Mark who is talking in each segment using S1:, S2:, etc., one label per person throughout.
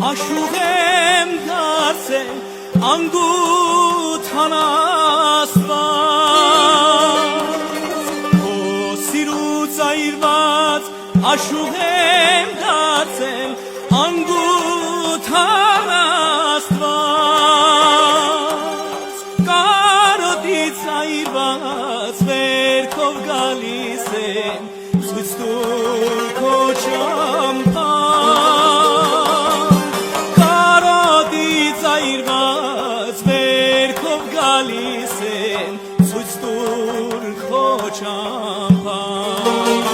S1: Աշուղ եմ դարձել անգութան Աստված Քո սիրուց այրված աշուղ եմ դարձել անգութան Աստված Կարոտից այրված վերքով գալիս եմ ցույց տուր քո ճամփան Կարոտից այրված վերքով գալիս եմ ցույց տուր քո ճամփան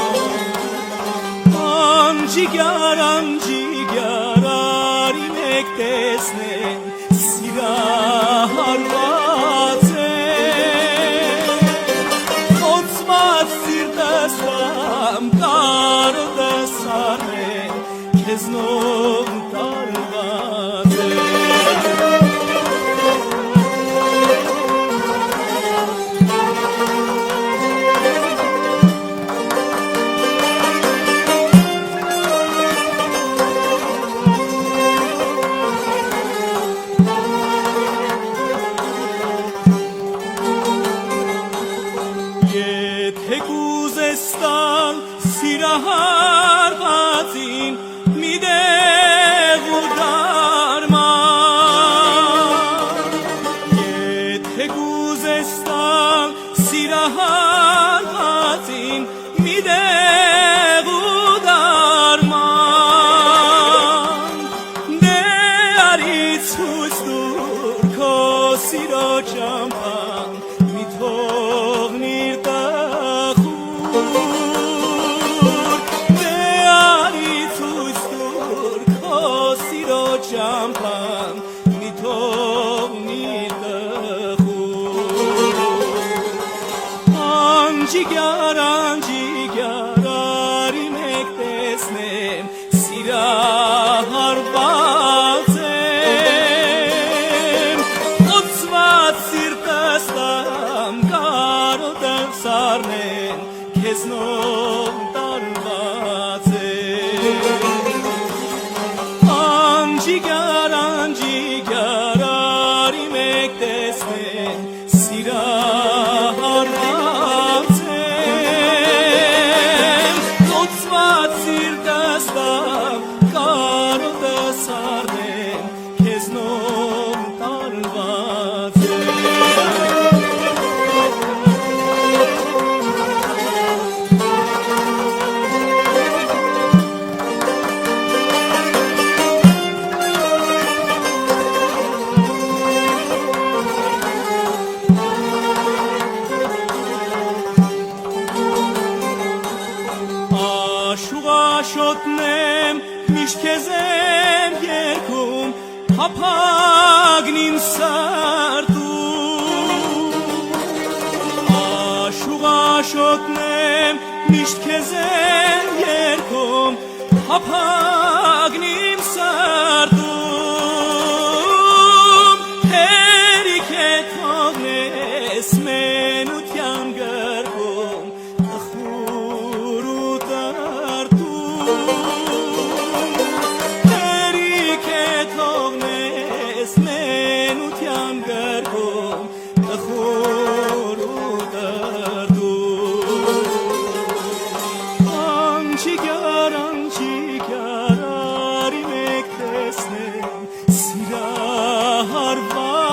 S1: Անջիգյար արի մեկ տեսնեն սիրահարված Խոցված սիրտս տամ կարոտս առնեն քեզնով տարված Եթե կուզես տալ սիրահարվածին մի դեղ ու դարման Եթե կուզես տալ սիրահարվածին մի դեղ ու դարման Դե արի ցույց տուր քո սիրո ճամփան մի թողնիր Ճամփան մի թողնիր տխուր Անջիգյար արի մեկ տեսնեմ սիրահարված եմ Խոցված սիրտս տամ կարոտս առնեն քեզնով տարված Անջիգյար արի մեկ տեսնեն սիրահարված եմ Խոցված սիրտս տամ կարոտս առնեն քեզնով տարված Աշուղաշոտնեմ միշտ քեզ եմ երգում փափագն իմ սրտում Աշուղաշոտնեմ միշտ քեզ եմ երգում փափագն իմ սրտում Հերիք է թողնես մեզ